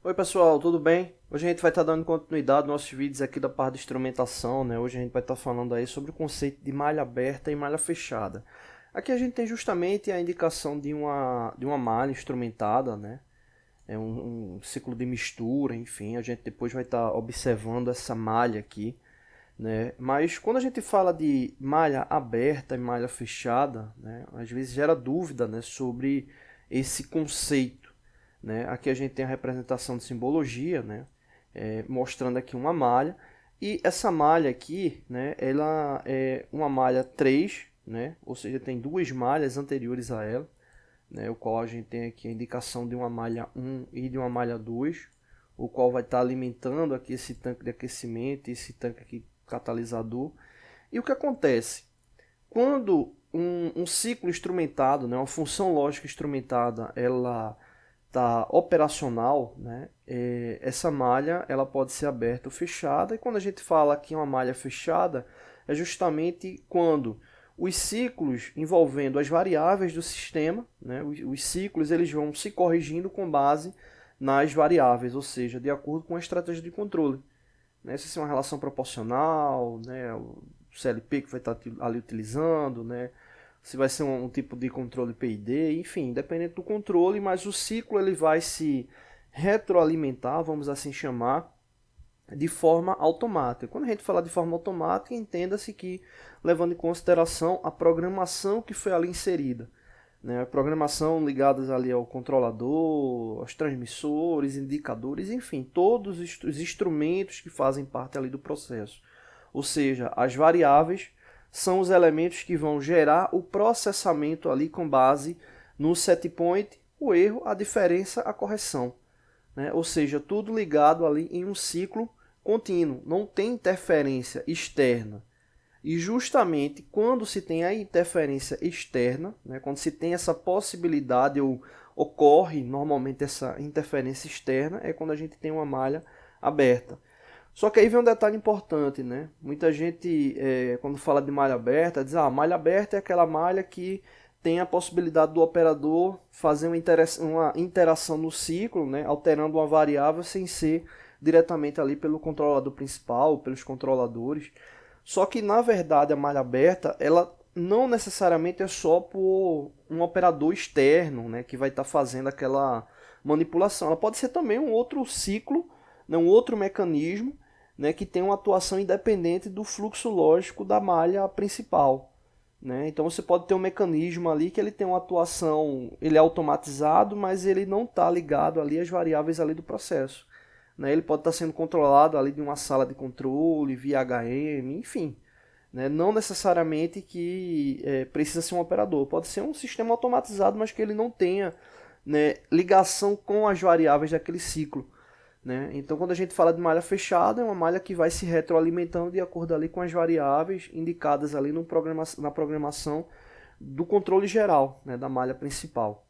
Oi pessoal, tudo bem? Hoje a gente vai estar dando continuidade aos nossos vídeos aqui da parte de instrumentação, né? Hoje a gente vai estar falando aí sobre o conceito de malha aberta e malha fechada. Aqui a gente tem justamente a indicação de uma malha instrumentada, né? É um ciclo de mistura, enfim, a gente depois vai estar observando essa malha aqui, né? Mas quando a gente fala de malha aberta e malha fechada, né? Às vezes gera dúvida, né? Sobre esse conceito, né? Aqui a gente tem a representação de simbologia, né? Mostrando aqui uma malha. E essa malha aqui, né? Ela é uma malha 3, né? Ou seja, tem duas malhas anteriores a ela, né? O qual a gente tem aqui a indicação de uma malha 1 e de uma malha 2, o qual vai estar alimentando aqui esse tanque de aquecimento, esse tanque aqui catalisador. E o que acontece? Quando um ciclo instrumentado, né? Uma função lógica instrumentada, ela está operacional, né? Essa malha ela pode ser aberta ou fechada. E quando a gente fala aqui em uma malha fechada, é justamente quando os ciclos envolvendo as variáveis do sistema, né? Os ciclos eles vão se corrigindo com base nas variáveis, ou seja, de acordo com a estratégia de controle, né? Se é uma relação proporcional, né? O CLP que vai estar ali utilizando, né? Se vai ser um tipo de controle PID, enfim, dependendo do controle, mas o ciclo ele vai se retroalimentar, vamos assim chamar, de forma automática. Quando a gente fala de forma automática, entenda-se que levando em consideração a programação que foi ali inserida, né? A programação ligadas ali ao controlador, aos transmissores, indicadores, enfim, todos os instrumentos que fazem parte ali do processo. Ou seja, as variáveis são os elementos que vão gerar o processamento ali com base no set point, o erro, a diferença, a correção, né? Ou seja, tudo ligado ali em um ciclo contínuo, não tem interferência externa. E justamente quando se tem a interferência externa, né, quando se tem essa possibilidade ou ocorre normalmente essa interferência externa, é quando a gente tem uma malha aberta. Só que aí vem um detalhe importante, né? Muita gente, quando fala de malha aberta, diz, malha aberta é aquela malha que tem a possibilidade do operador fazer uma interação no ciclo, né? Alterando uma variável sem ser diretamente ali pelo controlador principal, pelos controladores. Só que, na verdade, a malha aberta, ela não necessariamente é só por um operador externo, né? Que vai estar fazendo aquela manipulação. Ela pode ser também um outro ciclo, né? Um outro mecanismo, né, que tem uma atuação independente do fluxo lógico da malha principal, né? Então você pode ter um mecanismo ali que ele tem uma atuação, ele é automatizado, mas ele não está ligado ali às variáveis ali do processo, né? Ele pode estar sendo controlado ali de uma sala de controle, via HM, enfim, né? Não necessariamente que precisa ser um operador, pode ser um sistema automatizado, mas que ele não tenha, né, ligação com as variáveis daquele ciclo, né? Então, quando a gente fala de malha fechada, é uma malha que vai se retroalimentando de acordo ali com as variáveis indicadas ali na programação do controle geral, né, da malha principal.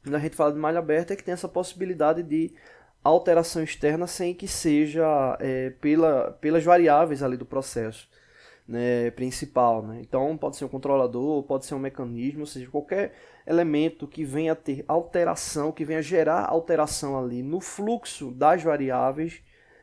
Quando a gente fala de malha aberta, é que tem essa possibilidade de alteração externa sem que seja pelas variáveis ali do processo, né, principal, né? Então pode ser um controlador, pode ser um mecanismo, ou seja, qualquer elemento que venha a ter alteração, que venha a gerar alteração ali no fluxo das variáveis,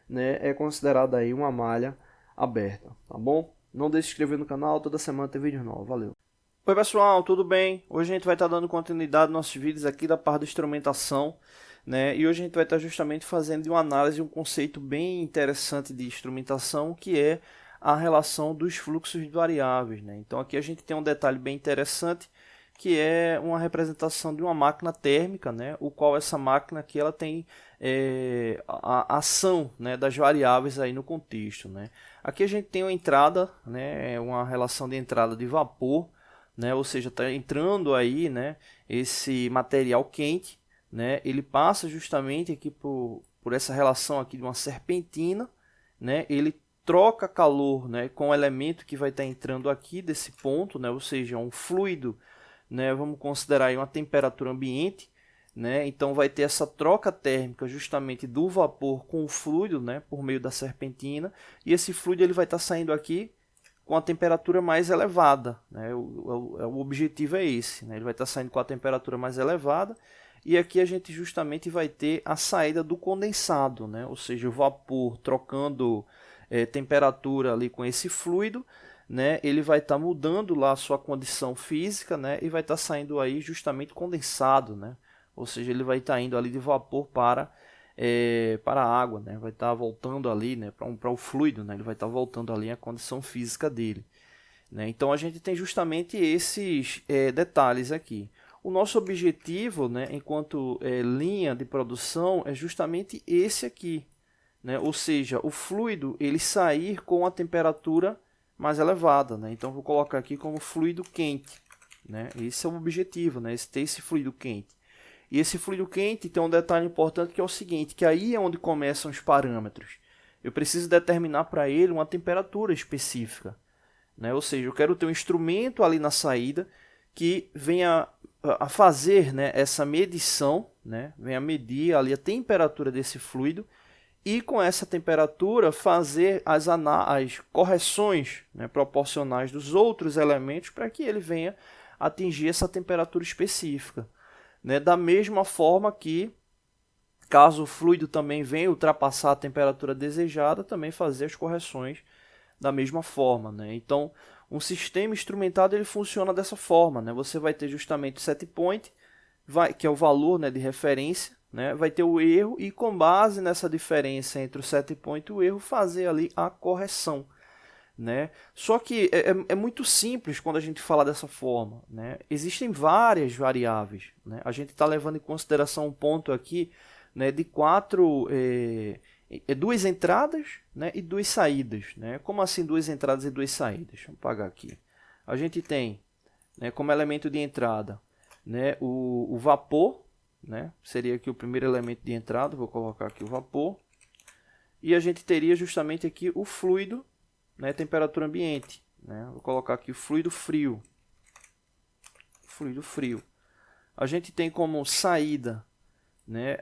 né, é considerado aí uma malha aberta, tá bom? Não deixe de se inscrever no canal, toda semana tem vídeo novo, valeu! Oi pessoal, tudo bem? Hoje a gente vai estar dando continuidade nos nossos vídeos aqui da parte da instrumentação, né? E hoje a gente vai estar justamente fazendo uma análise de um conceito bem interessante de instrumentação, que é a relação dos fluxos variáveis, né? Então aqui a gente tem um detalhe bem interessante, que é uma representação de uma máquina térmica, né? O qual essa máquina aqui ela tem a ação, né, das variáveis aí no contexto, né? Aqui a gente tem uma entrada, né, uma relação de entrada de vapor, né? Ou seja, está entrando aí, né, esse material quente, né? Ele passa justamente aqui por essa relação aqui de uma serpentina, né? Ele troca calor, né, com o elemento que vai estar entrando aqui desse ponto, né, ou seja, um fluido, né, vamos considerar aí uma temperatura ambiente, né, então vai ter essa troca térmica justamente do vapor com o fluido, né, por meio da serpentina, e esse fluido ele vai estar saindo aqui com a temperatura mais elevada, né, o objetivo é esse, né, ele vai estar saindo com a temperatura mais elevada, E aqui a gente justamente vai ter a saída do condensado, né? Ou seja, o vapor trocando temperatura ali com esse fluido, né? Ele vai estar mudando lá a sua condição física, né? E vai estar saindo aí justamente condensado, né? Ou seja, ele vai estar indo ali de vapor para a água, né? Vai estar voltando ali, né? Para o fluido, né? Ele vai estar voltando ali a condição física dele, né? Então a gente tem justamente esses detalhes aqui. O nosso objetivo, né, enquanto linha de produção, é justamente esse aqui, né? Ou seja, o fluido ele sair com a temperatura mais elevada, né? Então vou colocar aqui como fluido quente, né? Esse é o objetivo, né? Ter esse fluido quente. E esse fluido quente tem um detalhe importante que é o seguinte, que aí é onde começam os parâmetros. Eu preciso determinar para ele uma temperatura específica, né? Ou seja, eu quero ter um instrumento ali na saída que venha a fazer, né, essa medição, né? Venha medir ali a temperatura desse fluido e com essa temperatura fazer as correções, né, proporcionais dos outros elementos para que ele venha atingir essa temperatura específica, né? Da mesma forma que, caso o fluido também venha ultrapassar a temperatura desejada, também fazer as correções da mesma forma, né? Então, um sistema instrumentado ele funciona dessa forma, né? Você vai ter justamente o set point, que é o valor, né, de referência, né? Vai ter o erro e com base nessa diferença entre o set point e o erro fazer ali a correção, né? Só que é muito simples quando a gente fala dessa forma, né? Existem várias variáveis, né? A gente está levando em consideração um ponto aqui, né, de duas entradas, né, e duas saídas, né? Como assim duas entradas e duas saídas? Deixa eu apagar aqui. A gente tem, né, como elemento de entrada, né, o vapor, né? Seria aqui o primeiro elemento de entrada. Vou colocar aqui o vapor. E a gente teria justamente aqui o fluido, né, temperatura ambiente, né? Vou colocar aqui o fluido frio. Fluido frio. A gente tem como saída, né,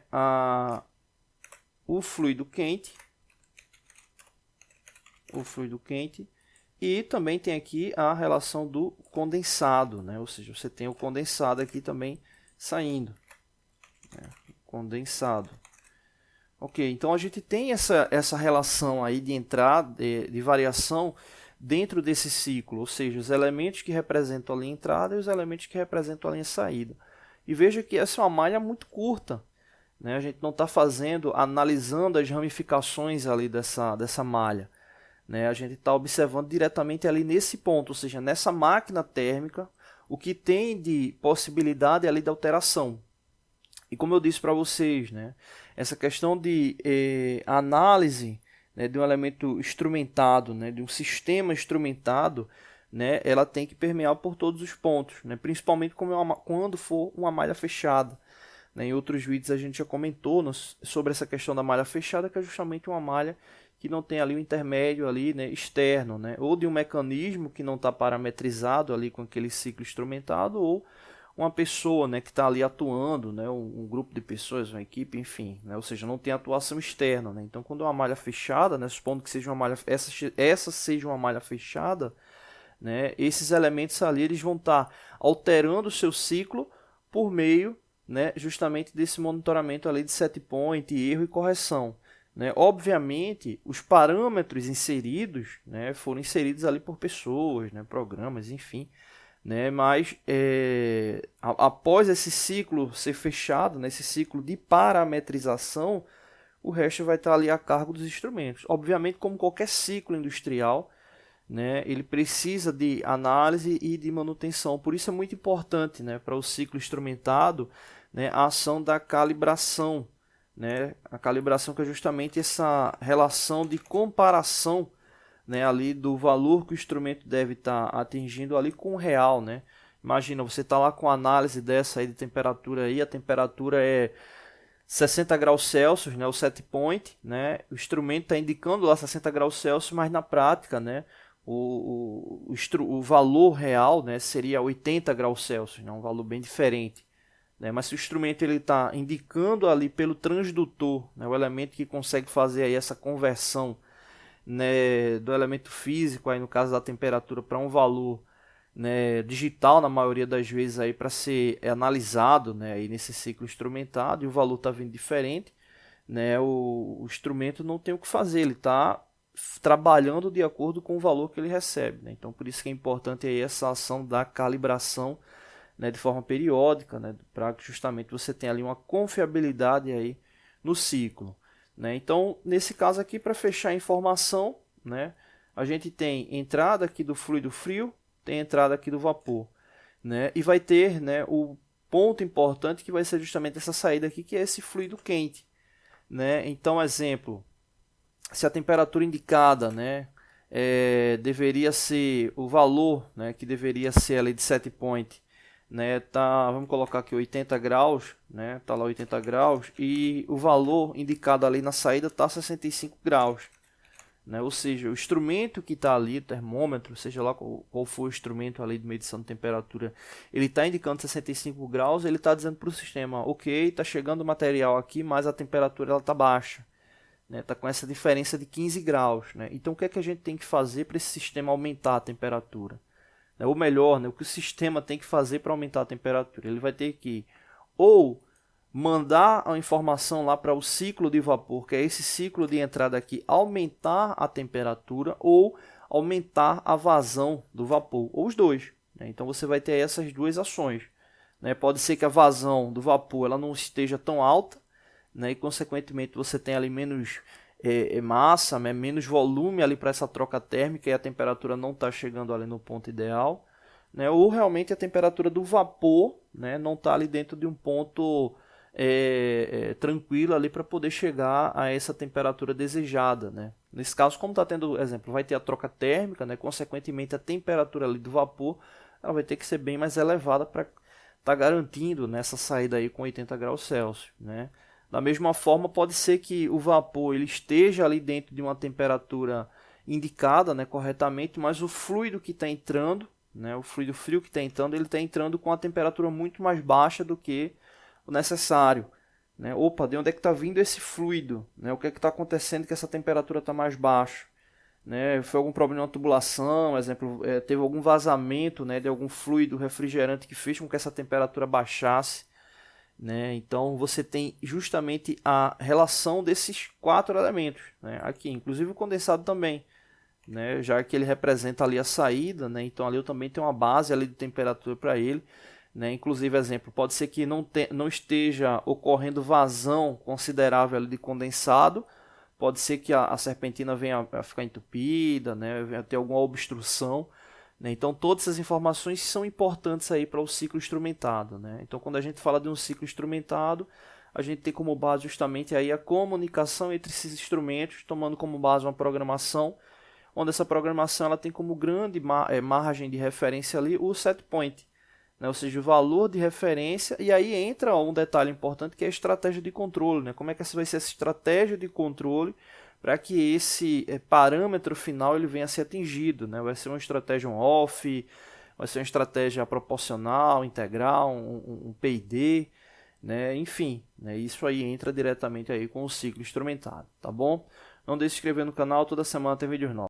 o fluido quente. O fluido quente. E também tem aqui a relação do condensado, né? Ou seja, você tem o condensado aqui também saindo, né? Condensado. Ok, então a gente tem essa relação aí de entrada, de variação dentro desse ciclo, ou seja, os elementos que representam a linha entrada e os elementos que representam a linha saída. E veja que essa é uma malha muito curta, né? A gente não está analisando as ramificações ali dessa malha, né? A gente está observando diretamente ali nesse ponto, ou seja, nessa máquina térmica, o que tem de possibilidade ali de alteração. E como eu disse para vocês, né, essa questão de análise, né, de um elemento instrumentado, né, de um sistema instrumentado, né, ela tem que permear por todos os pontos, né, principalmente quando for uma malha fechada. Né, em outros vídeos a gente já comentou sobre essa questão da malha fechada, que é justamente uma malha que não tem ali um intermédio ali, né, externo, né, ou de um mecanismo que não está parametrizado ali com aquele ciclo instrumentado, ou uma pessoa, né, que está ali atuando, né, um grupo de pessoas, uma equipe, enfim, né, ou seja, não tem atuação externa, né. Então, quando é uma malha fechada, né, supondo que seja uma malha, essa seja uma malha fechada, né, esses elementos ali eles vão estar alterando o seu ciclo por meio, né, justamente desse monitoramento ali de set point, erro e correção. Né? Obviamente, os parâmetros inseridos, né, foram inseridos ali por pessoas, né, programas, enfim. Né, mas após esse ciclo ser fechado, né, esse ciclo de parametrização, o resto vai estar ali a cargo dos instrumentos. Obviamente, como qualquer ciclo industrial, né, ele precisa de análise e de manutenção. Por isso é muito importante, né, para o ciclo instrumentado, né, a ação da calibração. Né, a calibração que é justamente essa relação de comparação, né, ali do valor que o instrumento deve estar atingindo ali com o real, né? Imagina, você está lá com a análise dessa aí de temperatura aí, a temperatura é 60 graus Celsius, né, o set point, né? O instrumento está indicando lá 60 graus Celsius, mas na prática, né, o valor real, né, seria 80 graus Celsius, né, um valor bem diferente. Né? Mas se o instrumento está indicando ali pelo transdutor, né, o elemento que consegue fazer aí essa conversão, né, do elemento físico, aí no caso da temperatura, para um valor né, digital na maioria das vezes aí para ser analisado, né, aí nesse ciclo instrumentado, e o valor está vindo diferente, né, o instrumento não tem o que fazer, ele está trabalhando de acordo com o valor que ele recebe, né? Então por isso que é importante aí essa ação da calibração, né, de forma periódica, né, para que justamente você tenha ali uma confiabilidade aí no ciclo, né? Então nesse caso aqui, para fechar a informação, né, a gente tem entrada aqui do fluido frio, tem entrada aqui do vapor, né, e vai ter, né, o ponto importante que vai ser justamente essa saída aqui, que é esse fluido quente, né? Então, exemplo, se a temperatura indicada, né, deveria ser o valor, né, que deveria ser ali de set point, né, tá, vamos colocar aqui 80 graus, né, tá lá 80 graus, e o valor indicado ali na saída tá 65 graus, né, ou seja, o instrumento que está ali, o termômetro, seja lá qual for o instrumento ali de medição de temperatura, ele está indicando 65 graus, ele está dizendo para o sistema, ok, está chegando o material aqui, mas a temperatura está baixa. Está com essa diferença de 15 graus. Né? Então o que é que a gente tem que fazer para esse sistema aumentar a temperatura? Ou melhor, né, o que o sistema tem que fazer para aumentar a temperatura? Ele vai ter que ou mandar a informação lá para o ciclo de vapor, que é esse ciclo de entrada aqui, aumentar a temperatura, ou aumentar a vazão do vapor, ou os dois. Né? Então você vai ter essas duas ações. Né? Pode ser que a vazão do vapor ela não esteja tão alta, né, e consequentemente você tem ali menos massa, né, menos volume ali para essa troca térmica, e a temperatura não está chegando ali no ponto ideal, né, ou realmente a temperatura do vapor, né, não está ali dentro de um ponto tranquilo ali para poder chegar a essa temperatura desejada. Né. Nesse caso, como está tendo, exemplo, vai ter a troca térmica, né, consequentemente a temperatura ali do vapor ela vai ter que ser bem mais elevada para estar garantindo nessa saída aí com 80 graus Celsius. Né. Da mesma forma, pode ser que o vapor ele esteja ali dentro de uma temperatura indicada, né, corretamente, mas o fluido que está entrando, né, o fluido frio que está entrando, ele está entrando com a temperatura muito mais baixa do que o necessário. Né? Opa, de onde é que está vindo esse fluido? Né? O que é que está acontecendo que essa temperatura está mais baixa? Né? Foi algum problema na tubulação, exemplo, teve algum vazamento, né, de algum fluido refrigerante que fez com que essa temperatura baixasse. Né? Então você tem justamente a relação desses quatro elementos, né? Aqui, inclusive o condensado também, né? Já que ele representa ali a saída, né? Então ali eu também tenho uma base ali de temperatura para ele, né? Inclusive, exemplo, pode ser que não esteja ocorrendo vazão considerável ali de condensado, pode ser que a serpentina venha a ficar entupida, né? Venha a ter alguma obstrução. Né? Então todas essas informações são importantes aí para o ciclo instrumentado. Né? Então quando a gente fala de um ciclo instrumentado, a gente tem como base justamente aí a comunicação entre esses instrumentos, tomando como base uma programação, onde essa programação ela tem como grande margem de referência ali o set point, né? Ou seja, o valor de referência, e aí entra um detalhe importante que é a estratégia de controle. Né? Como é que essa vai ser essa estratégia de controle para que esse parâmetro final ele venha a ser atingido, né? Vai ser uma estratégia on-off, vai ser uma estratégia proporcional, integral, um PID, né? Enfim, né? Isso aí entra diretamente aí com o ciclo instrumentado, tá bom? Não deixe de se inscrever no canal, toda semana tem vídeos novos.